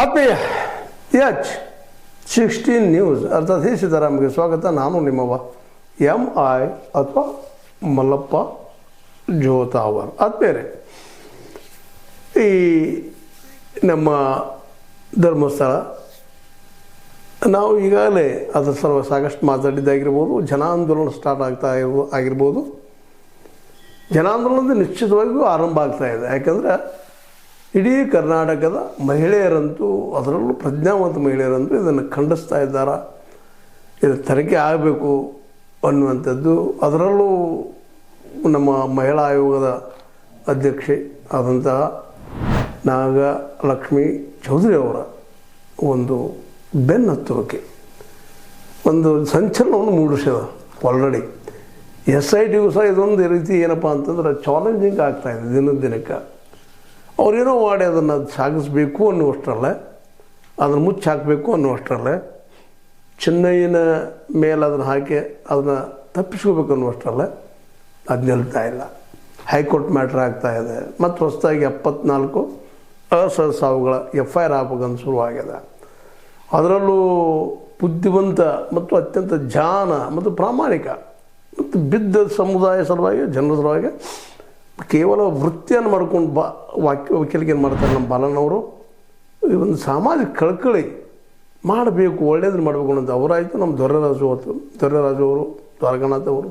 ಆತ್ಮೀಯ H16 news ಅರ್ಥಾತ್ ಹಿ ಸಿದ್ದರಾಮಯ್ಯ ಸ್ವಾಗತ. ನಾನು ನಿಮ್ಮವ MI ಅಥವಾ ಮಲ್ಲಪ್ಪ ಜೋತಾವರ್. ಆತ್ಮೀಯರೇ, ಈ ನಮ್ಮ ಧರ್ಮಸ್ಥಳ ನಾವು ಈಗಾಗಲೇ ಅದರ ಸಲುವ ಸಾಕಷ್ಟು ಮಾತಾಡಿದ್ದಾಗಿರ್ಬೋದು. ಜನಾಂದೋಲನ ಸ್ಟಾರ್ಟ್ ಆಗಿರ್ಬೋದು. ಜನಾಂದೋಲನದ ನಿಶ್ಚಿತವಾಗಿಯೂ ಆರಂಭ ಆಗ್ತಾ ಇದೆ. ಯಾಕಂದರೆ ಇಡೀ ಕರ್ನಾಟಕದ ಮಹಿಳೆಯರಂತೂ, ಅದರಲ್ಲೂ ಪ್ರಜ್ಞಾವಂತ ಮಹಿಳೆಯರಂತೂ ಇದನ್ನು ಖಂಡಿಸ್ತಾ ಇದ್ದಾರೆ. ಇದು ತನಿಖೆ ಆಗಬೇಕು ಅನ್ನುವಂಥದ್ದು. ಅದರಲ್ಲೂ ನಮ್ಮ ಮಹಿಳಾ ಆಯೋಗದ ಅಧ್ಯಕ್ಷೆ ಆದಂತಹ ನಾಗಲಕ್ಷ್ಮಿ ಚೌಧರಿ ಅವರ ಒಂದು ಬೆನ್ನತ್ತುವಿಕೆ ಒಂದು ಸಂಚಲನವನ್ನು ಮೂಡಿಸಿದ. ಆಲ್ರೆಡಿ SITಗೂ ಸಹ ಇದೊಂದು ರೀತಿ ಏನಪ್ಪ ಅಂತಂದ್ರೆ ಚಾಲೆಂಜಿಂಗ್ ಆಗ್ತಾಯಿದೆ ದಿನದ ದಿನಕ್ಕೆ. ಅವರೇನೋ ಮಾಡಿ ಅದನ್ನು ಸಾಗಿಸ್ಬೇಕು ಅನ್ನುವಷ್ಟರಲ್ಲೇ, ಅದನ್ನು ಮುಚ್ಚಿ ಹಾಕಬೇಕು ಅನ್ನುವಷ್ಟರಲ್ಲೇ, ಚೆನ್ನೈನ ಮೇಲೆ ಅದನ್ನು ಹಾಕಿ ಅದನ್ನು ತಪ್ಪಿಸ್ಕೋಬೇಕು ಅನ್ನುವಷ್ಟರಲ್ಲೇ ಅದು ನಿಲ್ತಾ ಇಲ್ಲ. ಹೈಕೋರ್ಟ್ ಮ್ಯಾಟ್ರ್ ಆಗ್ತಾಯಿದೆ. ಮತ್ತು ಹೊಸದಾಗಿ 74 ಅಸಹಜ ಸಾವುಗಳ FIR ಹಾಕಬೇಕಂತ ಶುರುವಾಗಿದೆ. ಅದರಲ್ಲೂ ಬುದ್ಧಿವಂತ ಮತ್ತು ಅತ್ಯಂತ ಜಾನ ಮತ್ತು ಪ್ರಾಮಾಣಿಕ ಮತ್ತು ಬಿದ್ದ ಸಮುದಾಯ ಸಲುವಾಗಿ, ಜನರ ಸಲುವಾಗಿ ಕೇವಲ ವೃತ್ತಿಯನ್ನು ಮಾಡ್ಕೊಂಡು ವಕೀಲಿಗೆ ಏನು ಮಾಡ್ತಾರೆ ನಮ್ಮ ಬಾಲಣ್ಣವರು. ಈ ಒಂದು ಸಾಮಾಜಿಕ ಕಳಕಳಿ ಮಾಡಬೇಕು, ಒಳ್ಳೆಯದನ್ನು ಮಾಡಬೇಕು ಅನ್ನೋದು ಅವರಾಯಿತು. ನಮ್ಮ ದೊರೆರಾಜು ಅವರು, ದ್ವಾರಕಾನಾಥ್ ಅವರು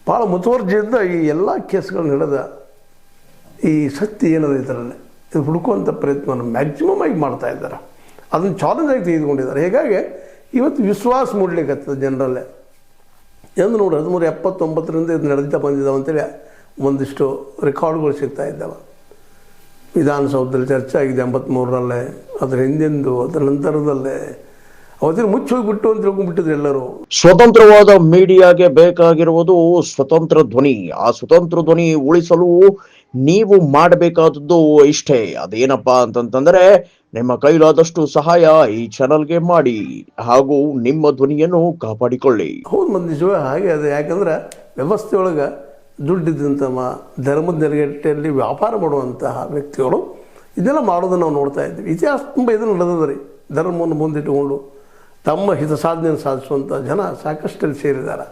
ಭಾಳ ಮುತುವರ್ಜಿಯಿಂದ ಈ ಎಲ್ಲ ಕೇಸ್ಗಳನ್ನ ಹಿಡಿದ ಈ ಸತ್ಯ ಏನದ ಇದರಲ್ಲಿ ಇದು ಹುಡುಕುವಂಥ ಪ್ರಯತ್ನವನ್ನು ಮ್ಯಾಕ್ಸಿಮಮ್ ಆಗಿ ಮಾಡ್ತಾ ಇದ್ದಾರೆ. ಅದನ್ನು ಚಾಲೆಂಜ್ ಆಗಿ ತೆಗೆದುಕೊಂಡಿದ್ದಾರೆ. ಹೀಗಾಗಿ ಇವತ್ತು ವಿಶ್ವಾಸ ಮೂಡಲಿಕ್ಕತ್ತದ ಜನರಲ್ಲೇ. ಎಂದು ನೋಡಿ 1379ರಿಂದ ಇದು ನಡೆದಿದ್ದ ಬಂದಿದ್ದಾವೆ ಅಂತೇಳಿ ಒಂದಿಷ್ಟು ರೆಕಾರ್ಡ್ಗಳು ಸಿಗ್ತಾ ಇದ್ದಾವೆ. ವಿಧಾನಸೌಧದಲ್ಲಿ ಚರ್ಚೆ ಆಗಿದೆ 83ರಲ್ಲೇ, ಅದರ ಹಿಂದಿಂದು, ಅದರ ನಂತರದಲ್ಲೇ. ಅವತ್ತಿನ ಮುಚ್ಚಿ ಹೋಗಿಬಿಟ್ಟು ಅಂತ ತಿಳ್ಕೊಂಡ್ಬಿಟ್ಟಿದ್ರು ಎಲ್ಲರೂ. ಸ್ವತಂತ್ರವಾದ ಮೀಡಿಯಾಗೆ ಬೇಕಾಗಿರುವುದು ಸ್ವತಂತ್ರ ಧ್ವನಿ. ಆ ಸ್ವತಂತ್ರ ಧ್ವನಿ ಉಳಿಸಲು ನೀವು ಮಾಡಬೇಕಾದದ್ದು ಇಷ್ಟೇ. ಅದೇನಪ್ಪಾ ಅಂತಂತಂದ್ರೆ, ನಿಮ್ಮ ಕೈಲಾದಷ್ಟು ಸಹಾಯ ಈ ಚಾನಲ್ಗೆ ಮಾಡಿ ಹಾಗೂ ನಿಮ್ಮ ಧ್ವನಿಯನ್ನು ಕಾಪಾಡಿಕೊಳ್ಳಿ. ಹೌದು, ಮಂದಿ ನಿಜವೇ ಹಾಗೆ ಅದೇ. ಯಾಕಂದ್ರೆ ವ್ಯವಸ್ಥೆಯೊಳಗೆ ದುಡ್ಡಿದ್ದಂಥ ಧರ್ಮದ ನೆರಗಟ್ಟೆಯಲ್ಲಿ ವ್ಯಾಪಾರ ಮಾಡುವಂತಹ ವ್ಯಕ್ತಿಗಳು ಇದೆಲ್ಲ ಮಾಡೋದನ್ನು ನಾವು ನೋಡ್ತಾ ಇದ್ದೀವಿ. ಇತಿಹಾಸ ತುಂಬ ಇದನ್ನು ನಡೆದದ ರೀ. ಧರ್ಮವನ್ನು ಮುಂದಿಟ್ಟುಕೊಂಡು ತಮ್ಮ ಹಿತ ಸಾಧನೆಯನ್ನು ಸಾಧಿಸುವಂಥ ಜನ ಸಾಕಷ್ಟಲ್ಲಿ ಸೇರಿದ್ದಾರೆ.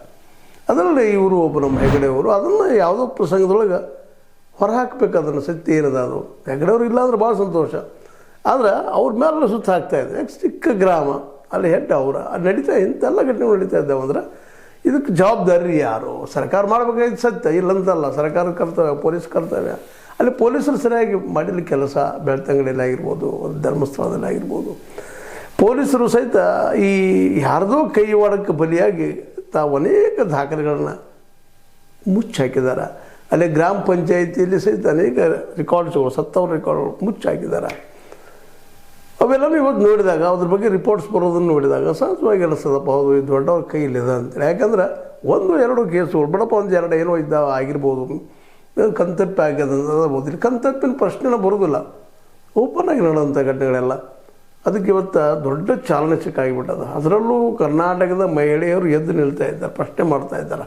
ಅದರಲ್ಲಿ ಇವರು ಒಬ್ಬ ನಮ್ಮ ಹೆಗಡೆಯವರು ಅದನ್ನು ಯಾವುದೋ ಪ್ರಸಂಗದೊಳಗೆ ಹೊರಹಾಕಬೇಕು. ಅದನ್ನು ಸತ್ಯ ಏನದ ಅದು ಹೆಗಡೆಯವರು ಇಲ್ಲ ಅಂದ್ರೆ ಭಾಳ ಸಂತೋಷ. ಆದರೆ ಅವ್ರ ಮೇಲೆಲ್ಲ ಸುತ್ತ ಹಾಕ್ತಾಯಿದೆ. ಚಿಕ್ಕ ಗ್ರಾಮ, ಅಲ್ಲಿ ಹೆಡ್ ಅವರ ಅದು ನಡೀತಾ ಇಂಥೆಲ್ಲ ಘಟನೆಗಳು ನಡೀತಾ ಇದ್ದಾವೆ. ಅಂದ್ರೆ ಇದಕ್ಕೆ ಜವಾಬ್ದಾರಿ ಯಾರು? ಸರ್ಕಾರ ಮಾಡಬೇಕಾಗಿದ್ದು ಸತ್ಯ, ಇಲ್ಲಂತಲ್ಲ. ಸರ್ಕಾರದ ಕರ್ತವ್ಯ, ಪೊಲೀಸ್ ಕರ್ತವ್ಯ. ಅಲ್ಲಿ ಪೊಲೀಸರು ಸರಿಯಾಗಿ ಮಾಡಿಲ್ಲ ಕೆಲಸ. ಬೆಳ್ತಂಗಡಿಯಲ್ಲಿ ಆಗಿರ್ಬೋದು, ಧರ್ಮಸ್ಥಳದಲ್ಲಿ ಆಗಿರ್ಬೋದು, ಪೊಲೀಸರು ಸಹಿತ ಈ ಯಾರ್ದೋ ಕೈವಾಡಕ್ಕೆ ಬಲಿಯಾಗಿ ತಾವು ಅನೇಕ ದಾಖಲೆಗಳನ್ನು ಮುಚ್ಚಾಕಿದ್ದಾರೆ. ಅಲ್ಲಿ ಗ್ರಾಮ ಪಂಚಾಯಿತಿಯಲ್ಲಿ ಸಹಿತ ಅನೇಕ ರೆಕಾರ್ಡ್ಸ್ಗಳು, ಸತ್ತವ್ರ ರೆಕಾರ್ಡ್ಗಳು ಮುಚ್ಚಾಕಿದ್ದಾರೆ. ಅವೆಲ್ಲವೂ ಇವತ್ತು ನೋಡಿದಾಗ, ಅದ್ರ ಬಗ್ಗೆ ರಿಪೋರ್ಟ್ಸ್ ಬರೋದನ್ನು ನೋಡಿದಾಗ ಸಹಜವಾಗಿ ಅನಿಸ್ತದಪ್ಪ, ಹೌದು ಇದು ದೊಡ್ಡವ್ರ ಕೈಲಿದೆ ಅಂತೇಳಿ. ಯಾಕಂದ್ರೆ 1-2 ಕೇಸುಗಳು ಬಿಡಪ್ಪ, 1-2 ಏನೋ ಇದ್ದಾವೆ ಆಗಿರ್ಬೋದು. ಕಂತಪ್ಪಿ ಆಗ್ಯದಂಬೋದು. ಇಲ್ಲಿ ಕಂತಪ್ಪಿನ ಪ್ರಶ್ನೆನ ಬರೋದಿಲ್ಲ. ಓಪನ್ ಆಗಿ ನಡೆದಂಥ ಘಟನೆಗಳೆಲ್ಲ ಅದಕ್ಕೆ ಇವತ್ತು ದೊಡ್ಡ ಚಾಲನೆ ಸಿಕ್ಕಾಗಿಬಿಟ್ಟದ. ಅದರಲ್ಲೂ ಕರ್ನಾಟಕದ ಮಹಿಳೆಯರು ಎದ್ದು ನಿಲ್ತಾ ಇದ್ದಾರೆ, ಪ್ರಶ್ನೆ ಮಾಡ್ತಾ ಇದ್ದಾರೆ.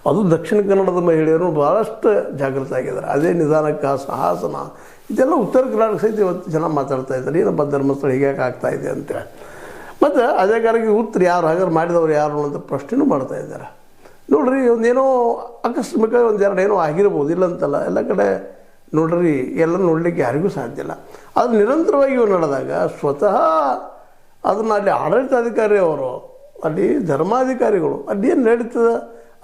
ಅದು ದಕ್ಷಿಣ ಕನ್ನಡದ ಮಹಿಳೆಯರು ಭಾಳಷ್ಟು ಜಾಗೃತ ಆಗಿದ್ದಾರೆ. ಅದೇ ನಿಧಾನಕ್ಕೆ ಸಾಹಸನ ಇದೆಲ್ಲ ಉತ್ತರ ಕರ್ನಾಟಕ ಸಹಿತ ಇವತ್ತು ಜನ ಮಾತಾಡ್ತಾ ಇದ್ದಾರೆ. ಏನಪ್ಪ ಧರ್ಮಸ್ಥಳ ಹೀಗ್ಯಾಕೆ ಆಗ್ತಾ ಇದೆ ಅಂತೇಳಿ. ಮತ್ತು ಅದೇ ಕಾರಣಕ್ಕೆ ಉತ್ತರ ಯಾರು ಹಾಗಾದ್ರೆ ಮಾಡಿದವರು ಯಾರು ಅಂತ ಪ್ರಶ್ನೆನೂ ಮಾಡ್ತಾ ಇದ್ದಾರೆ. ನೋಡ್ರಿ, ಒಂದೇನೋ ಆಕಸ್ಮಿಕ 1-2 ಏನೋ ಆಗಿರ್ಬೋದು, ಇಲ್ಲಂತಲ್ಲ. ಎಲ್ಲ ಕಡೆ ನೋಡ್ರಿ, ಎಲ್ಲ ನೋಡಲಿಕ್ಕೆ ಯಾರಿಗೂ ಸಾಧ್ಯ ಇಲ್ಲ. ಅದು ನಿರಂತರವಾಗಿ ನಡೆದಾಗ ಸ್ವತಃ ಅದನ್ನು ಅಲ್ಲಿ ಆಡಳಿತಾಧಿಕಾರಿ ಅವರು, ಅಲ್ಲಿ ಧರ್ಮಾಧಿಕಾರಿಗಳು ಅಲ್ಲಿ ಏನು ನಡೀತದೆ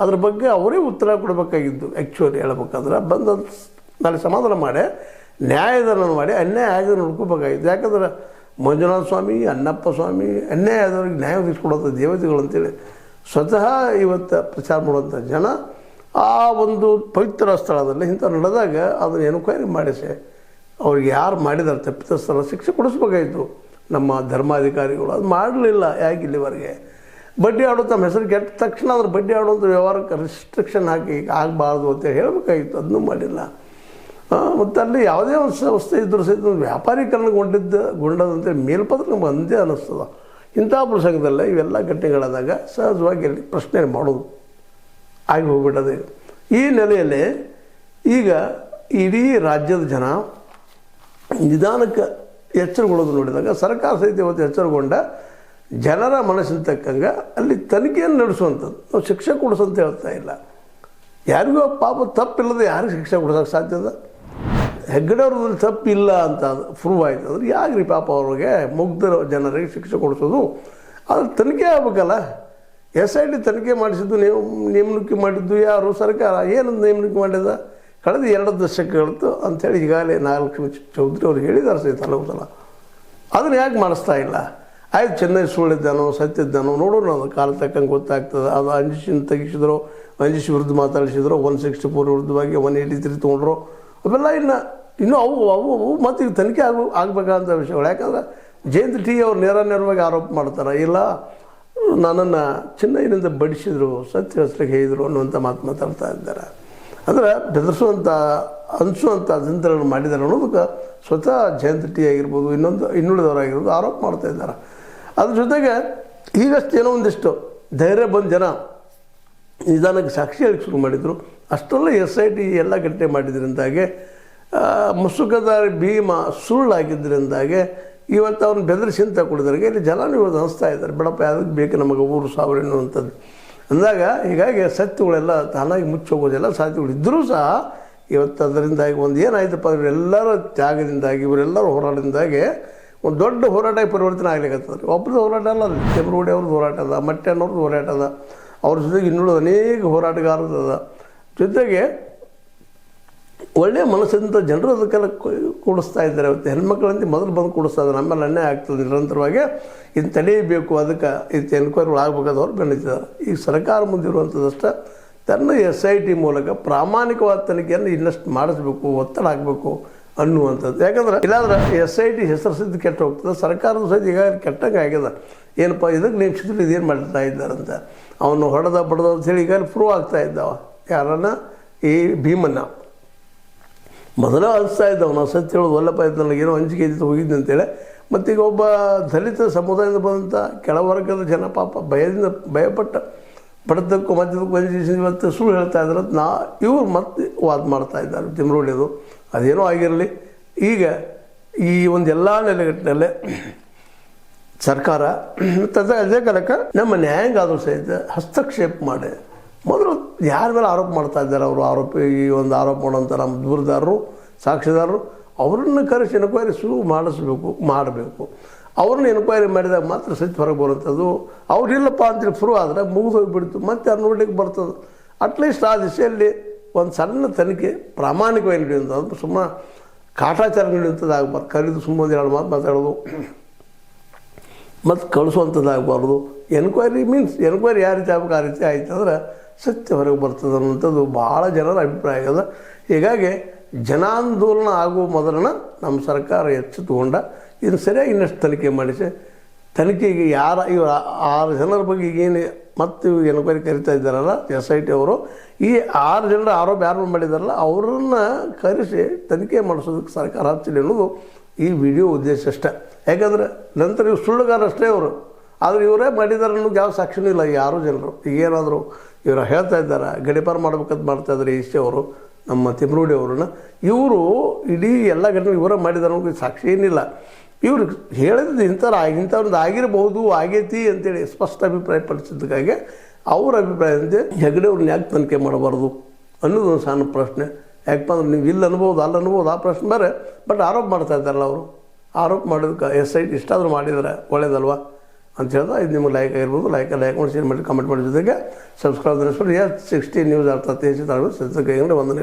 ಅದ್ರ ಬಗ್ಗೆ ಅವರೇ ಉತ್ತರ ಕೊಡಬೇಕಾಗಿದ್ದು. ಆ್ಯಕ್ಚುಲಿ ಹೇಳ್ಬೇಕಾದ್ರೆ ಬಂದು ನಾಳೆ ಸಮಾಧಾನ ಮಾಡಿ ನ್ಯಾಯದಾನ ಮಾಡಿ ಅನ್ಯಾಯ ಆಗಿ ನೋಡ್ಕೋಬೇಕಾಗಿತ್ತು. ಯಾಕಂದ್ರೆ ಮಂಜುನಾಥ ಸ್ವಾಮಿ, ಅಣ್ಣಪ್ಪ ಸ್ವಾಮಿ ಅನ್ಯಾಯ ಆದವ್ರಿಗೆ ನ್ಯಾಯ ಒದಗಿಸ್ಕೊಡುವಂಥ ದೇವತೆಗಳು ಅಂತೇಳಿ ಸ್ವತಃ ಇವತ್ತು ಪ್ರಚಾರ ಮಾಡುವಂಥ ಜನ ಆ ಒಂದು ಪವಿತ್ರ ಸ್ಥಳದಲ್ಲಿ ಇಂಥ ನಡೆದಾಗ ಅದನ್ನು ಎನ್ಕ್ವೈರಿ ಮಾಡಿಸಿ ಅವ್ರಿಗೆ ಯಾರು ಮಾಡಿದಾರೆ ತಪ್ಪಿತಸ್ಥರ ಶಿಕ್ಷೆ ಕೊಡಿಸ್ಬೇಕಾಯಿತು ನಮ್ಮ ಧರ್ಮಾಧಿಕಾರಿಗಳು. ಅದು ಮಾಡಲಿಲ್ಲ. ಯಾಕೆ ಇಲ್ಲಿವರೆಗೆ ಬಡ್ಡಿ ಆಡೋ ತಮ್ಮ ಹೆಸರು ಕೆಟ್ಟ ತಕ್ಷಣ ಅದ್ರ ಬಡ್ಡಿ ಆಡೋಂಥ ವ್ಯವಹಾರಕ್ಕೆ ರಿಸ್ಟ್ರಿಕ್ಷನ್ ಹಾಕಿ ಆಗಬಾರ್ದು ಅಂತೇಳಿ ಹೇಳಬೇಕಾಗಿತ್ತು. ಅದನ್ನೂ ಮಾಡಿಲ್ಲ. ಮತ್ತು ಅಲ್ಲಿ ಯಾವುದೇ ಒಂದು ಸಂಸ್ಥೆ ಇದ್ದರೂ ಸಹಿತ ವ್ಯಾಪಾರೀಕರಣಗೊಂಡದಂತೆ ಮೇಲ್ಪದ್ರೆ ನಮ್ಗೆ ಅಂದೇ ಅನ್ನಿಸ್ತದೆ. ಇಂಥ ಪ್ರಸಂಗದಲ್ಲೇ ಇವೆಲ್ಲ ಘಟನೆಗಳಾದಾಗ ಸಹಜವಾಗಿ ಅಲ್ಲಿ ಪ್ರಶ್ನೆ ಮಾಡೋದು ಆಗಿ ಹೋಗ್ಬಿಟ್ಟದೆ. ಈ ನೆಲೆಯಲ್ಲಿ ಈಗ ಇಡೀ ರಾಜ್ಯದ ಜನ ನಿಧಾನಕ್ಕೆ ಎಚ್ಚರಗೊಳ್ಳೋದು ನೋಡಿದಾಗ ಸರ್ಕಾರ ಸಹಿತ ಇವತ್ತು ಎಚ್ಚರಗೊಂಡ ಜನರ ಮನಸ್ಸಿನ ತಕ್ಕಂಗೆ ಅಲ್ಲಿ ತನಿಖೆಯನ್ನು ನಡೆಸುವಂಥದ್ದು. ನಾವು ಶಿಕ್ಷೆ ಕೊಡಿಸಂತ ಹೇಳ್ತಾ ಇಲ್ಲ, ಯಾರಿಗೂ ಪಾಪ ತಪ್ಪಿಲ್ಲದೆ ಯಾರಿಗೆ ಶಿಕ್ಷೆ ಕೊಡ್ಸೋಕ್ಕೆ ಸಾಧ್ಯದ? ಹೆಗ್ಗಡೆ ಅವ್ರದ್ದು ತಪ್ಪಿಲ್ಲ ಅಂತ ಪ್ರೂವ್ ಆಯ್ತು ಅಂದ್ರೆ ಯಾಕ್ರಿ ಪಾಪ ಅವ್ರಿಗೆ ಮುಗ್ಧ ಜನರಿಗೆ ಶಿಕ್ಷೆ ಕೊಡಿಸೋದು? ಅದ್ರ ತನಿಖೆ ಆಗ್ಬೇಕಲ್ಲ. SIT ತನಿಖೆ ಮಾಡಿಸಿದ್ದು ನೇಮಣಿಕೆ ಮಾಡಿದ್ದು ಯಾರು? ಸರ್ಕಾರ. ಏನಂದು ನೇಮಣಿಕೆ ಮಾಡಿದ? ಕಳೆದ 2 ದಶಕಗಳದ್ದು ಅಂಥೇಳಿ ಈಗಾಗಲೇ ನಾಗಲಕ್ಷ್ಮಿ ಚೌಧರಿ ಅವ್ರು ಹೇಳಿದ್ದಾರೆ ಸಹಿತ ಹಲವು ಸಲ. ಅದನ್ನು ಯಾಕೆ ಮಾಡಿಸ್ತಾ ಇಲ್ಲ? ಆಯ್ತು, ಚೆನ್ನೈ ಸುಳ್ಳಿದ್ದಾನೋ ಸತ್ಯದ್ದಾನೋ ನೋಡೋಣ, ಅದು ಕಾಲ ತಕ್ಕಂಗೆ ಗೊತ್ತಾಗ್ತದೆ. ಅದು ಅಂಜಿಸಿನ ತೆಗಿಸಿದ್ರು, ಅಂಜಿಸಿ ವಿರುದ್ಧ ಮಾತಾಡಿಸಿದ್ರು, 164 ವಿರುದ್ಧವಾಗಿ 183 ತೊಗೊಂಡ್ರು. ಅವೆಲ್ಲ ಇನ್ನೂ ಅವು ಮತ್ತು ಈಗ ತನಿಖೆ ಆಗಬೇಕಂತ ವಿಷಯಗಳು. ಯಾಕಂದ್ರೆ ಜಯಂತ್ ಟಿ ಅವ್ರು ನೇರವಾಗಿ ಆರೋಪ ಮಾಡ್ತಾರೆ, ಇಲ್ಲ ನನ್ನನ್ನು ಚೆನ್ನೈನಿಂದ ಬಡಿಸಿದ್ರು, ಸತ್ಯ ಹೆಸರಿಗೆ ಹೇಳಿದರು ಅನ್ನುವಂಥ ಮಾತಾಡ್ತಾ ಇದ್ದಾರೆ. ಅಂದರೆ ಬೆದರಿಸುವಂಥ ಅನಿಸುವಂಥ ಚಿಂತನೆಗಳನ್ನು ಮಾಡಿದ್ದಾರೆ ಅನ್ನೋದಕ್ಕೆ ಸ್ವತಃ ಜಯಂತ್ ಟಿ ಆಗಿರ್ಬೋದು, ಇನ್ನುಳಿದವರಾಗಿರ್ಬೋದು ಆರೋಪ ಮಾಡ್ತಾ ಇದ್ದಾರೆ. ಅದ್ರ ಜೊತೆಗೆ ಈಗಷ್ಟೇನೋ ಒಂದಿಷ್ಟು ಧೈರ್ಯ ಬಂದ ಜನ ನಿಧಾನಕ್ಕೆ ಸಾಕ್ಷಿ ಹೇಳಿಕ್ಕೆ ಶುರು ಮಾಡಿದರು. ಅಷ್ಟೆಲ್ಲ SIT ಎಲ್ಲ ಗಟ್ಟೆ ಮಾಡಿದ್ರಿಂದಾಗೆ, ಮುಸುಕದಾರಿ ಭೀಮ ಸುಳ್ಳಾಗಿದ್ದರಿಂದಾಗೆ ಇವತ್ತು ಅವ್ರನ್ನ ಬೆದರಿಸಿ ಅಂತ ಕೊಡಿದ್ರಿಗೆ ಇಲ್ಲಿ ಜನ ಇವತ್ತು ಅನಿಸ್ತಾ ಇದ್ದಾರೆ, ಬೇಡಪ್ಪ ಅದಕ್ಕೆ ಬೇಕು ನಮಗೆ ಊರು ಸಾವಿರ ಎನ್ನುವಂಥದ್ದು ಅಂದಾಗ. ಹೀಗಾಗಿ ಸತ್ಯಗಳೆಲ್ಲ ತಾನಾಗಿ ಮುಚ್ಚೋಗೋದೆಲ್ಲ ಸಾಧ್ಯಗಳಿದ್ದರೂ ಸಹ ಇವತ್ತು ಅದರಿಂದಾಗಿ ಒಂದು ಏನಾಯ್ತಪ್ಪ, ಇವರೆಲ್ಲರ ತ್ಯಾಗದಿಂದಾಗಿ, ಇವರೆಲ್ಲರ ಹೋರಾಟದಿಂದಾಗಿ ಒಂದು ದೊಡ್ಡ ಹೋರಾಟ ಪರಿವರ್ತನೆ ಆಗ್ಲಿಕ್ಕತ್ತದ ರೀ. ಒಬ್ಬರದ್ದು ಹೋರಾಟ ಅಲ್ಲ, ಚಂದ್ರಗೌಡ ಅವ್ರದ್ದು ಹೋರಾಟ ಅದ, ಮಟ್ಟಣ್ಣವ್ರದ್ದು ಹೋರಾಟ ಅದ, ಅವ್ರ ಜೊತೆಗೆ ಇನ್ನುಳಿದ ಅನೇಕ ಹೋರಾಟಗಾರದ್ದು ಅದ. ಜೊತೆಗೆ ಒಳ್ಳೆಯ ಮನಸ್ಸಿಂದ ಜನರು ಅದಕ್ಕೆಲ್ಲ ಕೂಡಿಸ್ತಾ ಇದ್ದಾರೆ. ಇವತ್ತು ಹೆಣ್ಮಕ್ಳಂತ ಮೊದಲು ಬಂದು ಕೂಡಿಸ್ತಾ ಇದ್ದಾರೆ. ನಮ್ಮೇಲೆ ಅನ್ಯಾಯ ಆಗ್ತದೆ ನಿರಂತರವಾಗಿ, ಇದನ್ನು ತಡೆಯಬೇಕು, ಅದಕ್ಕೆ ಇದು ಎನ್ಕ್ವೈರಿಗಳು ಆಗಬೇಕಾದವ್ರು ಬೆಳೀತಿದ್ದಾರೆ. ಈಗ ಸರ್ಕಾರ ಮುಂದಿರುವಂಥದ್ದಷ್ಟೇ ತನ್ನ SIT ಮೂಲಕ ಪ್ರಾಮಾಣಿಕವಾದ ತನಿಖೆಯನ್ನು ಇನ್ನಷ್ಟು ಮಾಡಿಸ್ಬೇಕು, ಒತ್ತಡ ಹಾಕಬೇಕು ಅನ್ನುವಂಥದ್ದು. ಯಾಕಂದ್ರೆ ಇಲ್ಲಾಂದ್ರೆ SIT ಹೆಸರು ಸಿದ್ದು ಕೆಟ್ಟು ಹೋಗ್ತದೆ. ಸರ್ಕಾರದ ಸಹಿತ ಈಗಾಗಲೇ ಕೆಟ್ಟಂಗೆ ಆಗ್ಯದ. ಏನಪ್ಪ ಇದಕ್ಕೆ ನೇಮಿಸಿದ್ರು ಇದೇನು ಮಾಡ್ತಾ ಇದ್ದಾರಂತ, ಅವನು ಹೊಡೆದ ಬಡ್ದ ಅಂತೇಳಿ ಈಗಾಗಲೇ ಪ್ರೂವ್ ಆಗ್ತಾ ಇದ್ದಾವ. ಯಾರನ್ನ? ಈ ಭೀಮನ್ನ. ಮೊದಲೇ ಅನಿಸ್ತಾ ಇದ್ದವ, ನಾವು ಸತ್ಯ ಹೇಳೋದು ಒಲ್ಲಪ್ಪ ಇದ್ದು, ನನಗೇನೋ ಅಂಜಿಕೆ ಇದ್ದು ಹೋಗಿದ್ದೆ ಅಂತೇಳಿ. ಮತ್ತೀಗ ಒಬ್ಬ ದಲಿತ ಸಮುದಾಯದಿಂದ ಬಂದಂಥ ಕೆಳವರ್ಗದ ಜನ ಪಾಪ ಭಯಪಟ್ಟ ಬಡತಕ್ಕೂ ಮಧ್ಯದಕ್ಕೂ ವಂಚಿಸಿ ಇವತ್ತು ಸುಳ್ಳು ಹೇಳ್ತಾ ಇದ್ದಾರೆ ಅಂತ ಇವ್ರು ಮತ್ತೆ ವಾದ ಮಾಡ್ತಾ ಇದ್ದಾರೆ ತಿಮ್ರೋಳಿಯದು. ಅದೇನೋ ಆಗಿರಲಿ. ಈಗ ಈ ಒಂದು ಎಲ್ಲ ನೆಲೆಗಟ್ಟಿನಲ್ಲೇ ಸರ್ಕಾರ ಅದೇ ಕಾಲಕ್ಕೆ ನಮ್ಮ ನ್ಯಾಯಾಂಗಾದರೂ ಸಹಿತ ಹಸ್ತಕ್ಷೇಪ ಮಾಡಿ ಮೊದಲು ಯಾರ ಮೇಲೆ ಆರೋಪ ಮಾಡ್ತಾ ಇದ್ದಾರೆ, ಅವರು ಈ ಒಂದು ಆರೋಪ ಮಾಡೋಂಥ ನಮ್ಮ ದೂರದಾರರು, ಸಾಕ್ಷಿದಾರರು, ಅವ್ರನ್ನ ಕರೆಸಿ ಎನ್ಕ್ವೈರಿ ಶುರು ಮಾಡಬೇಕು. ಅವ್ರನ್ನ ಎನ್ಕ್ವೈರಿ ಮಾಡಿದಾಗ ಮಾತ್ರ ಸತ್ಯ ಹೊರಗೆ ಬರುವಂಥದ್ದು. ಅವ್ರಿಲ್ಲಪ್ಪ ಅಂತೇಳಿ ಪ್ರೂವ್ ಆದರೆ ಮುಗಿದೋಗ್ಬಿಡ್ತು, ಮತ್ತೆ ಅವ್ರು ನೋಡ್ಲಿಕ್ಕೆ ಬರ್ತದೆ. ಅಟ್ಲೀಸ್ಟ್ ಆ ದಿಶೆಯಲ್ಲಿ ಒಂದು ಸಣ್ಣ ತನಿಖೆ ಪ್ರಾಮಾಣಿಕವಾಗಿ ನಡೆಯುವಂಥದ್ದು, ಸುಮ್ಮನೆ ಕಾಟಾಚಾರ ನಡೆಯುವಂಥದ್ದು ಆಗಬಾರ್ದು. ಕರೆದು ಸುಮ್ಮನೆ 2 ಮಾತು ಮಾತಾಡೋದು ಮತ್ತು ಕಳಿಸುವಂಥದ್ದಾಗಬಾರ್ದು. ಎನ್ಕ್ವೈರಿ ಯಾವ ರೀತಿ ಆಗಬೇಕು ಆ ರೀತಿ ಆಯ್ತು ಅಂದ್ರೆ ಸತ್ಯ ಹೊರಗೆ ಬರ್ತದೆ ಅನ್ನುವಂಥದ್ದು ಭಾಳ ಜನರ ಅಭಿಪ್ರಾಯ ಆಗದ. ಹೀಗಾಗಿ ಜನಾಂದೋಲನ ಆಗುವ ಮೊದಲನ ನಮ್ಮ ಸರ್ಕಾರ ಎಚ್ಚೆತ್ತುಕೊಂಡ ಇದನ್ನು ಸರಿಯಾಗಿ ಇನ್ನಷ್ಟು ತನಿಖೆ ಮಾಡಿಸಿ, ತನಿಖೆಗೆ ಇವರು 6 ಜನರ ಬಗ್ಗೆ ಈಗೇನು ಮತ್ತು ಎನ್ಕ್ವೈರಿ ಕರಿತಾ ಇದ್ದಾರಲ್ಲ SIT ಅವರು, ಈ 6 ಜನರ ಆರೋಪ ಯಾರು ಮಾಡಿದಾರಲ್ಲ ಅವರನ್ನು ಕರೆಸಿ ತನಿಖೆ ಮಾಡಿಸೋದಕ್ಕೆ ಸರ್ಕಾರ ಹಚ್ಚಲಿ ಅನ್ನೋದು ಈ ವಿಡಿಯೋ ಉದ್ದೇಶ ಅಷ್ಟೇ. ಯಾಕಂದರೆ ನಂತರ ಇವ್ರು ಸುಳ್ಳುಗಾರಷ್ಟೇ ಅವರು, ಆದರೆ ಇವರೇ ಮಾಡಿದ್ದಾರೆ ಅನ್ನೋದು ಯಾವ ಸಾಕ್ಷಿನೂ ಇಲ್ಲ ಯಾರೂ ಜನರು. ಈಗೇನಾದರೂ ಇವರು ಹೇಳ್ತಾ ಇದ್ದಾರೆ, ಗಡಿಪಾರು ಮಾಡ್ಬೇಕಂತ ಮಾಡ್ತಾಯಿದ್ದಾರೆ ಇಷ್ಟೇ ಅವರು, ನಮ್ಮ ತಿಮ್ರೋಡಿ ಅವ್ರನ್ನ. ಇವರು ಇಡೀ ಎಲ್ಲ ಘಟನೆ ಇವರೇ ಮಾಡಿದ್ದಾರೆ ಅನ್ನೋದು ಸಾಕ್ಷಿ ಏನಿಲ್ಲ. ಇವರು ಹೇಳಿದ್ದು ಇಂಥವ್ರದ್ದು ಆಗಿರಬಹುದು, ಆಗೈತಿ ಅಂತೇಳಿ ಸ್ಪಷ್ಟ ಅಭಿಪ್ರಾಯ ಪಡಿಸಿದ್ದಕ್ಕಾಗಿ ಅವ್ರ ಅಭಿಪ್ರಾಯದಂತೆ ಹೆಗ್ಡೆ ಅವ್ರನ್ನ ಯಾಕೆ ತನಿಖೆ ಮಾಡಬಾರ್ದು ಅನ್ನೋದು ಒಂದು ಸಣ್ಣ ಪ್ರಶ್ನೆ. ಯಾಕಪ್ಪ ಅಂದ್ರೆ ನೀವು ಇಲ್ಲ ಅನ್ಬೋದು ಅಲ್ಲ ಅನ್ಬೋದು, ಆ ಪ್ರಶ್ನೆ ಬೇರೆ. ಬಟ್ ಆರೋಪ ಮಾಡ್ತಾ ಇದ್ದಾರಲ್ಲ ಅವರು, ಆರೋಪ ಮಾಡೋದಕ್ಕೆ SIT ಇಷ್ಟಾದರೂ ಮಾಡಿದರೆ ಒಳ್ಳೇದಲ್ವಾ ಅಂತ ಹೇಳಿದ್ರೆ ಇದು ನಿಮಗೆ ಲೈಕ್ ಆಗಿರ್ಬೋದು. ಲೈಕ್ ಮಾಡಿ, ಶೇರ್ ಮಾಡಿ, ಕಮೆಂಟ್ ಮಾಡಿ. ಜೊತೆಗೆ ಸಬ್ಸ್ಕ್ರೈಬ್ S60 ನ್ಯೂಸ್ ಅರ್ಥ ಹೆಚ್ಚು ವಂದನೆಗಳು.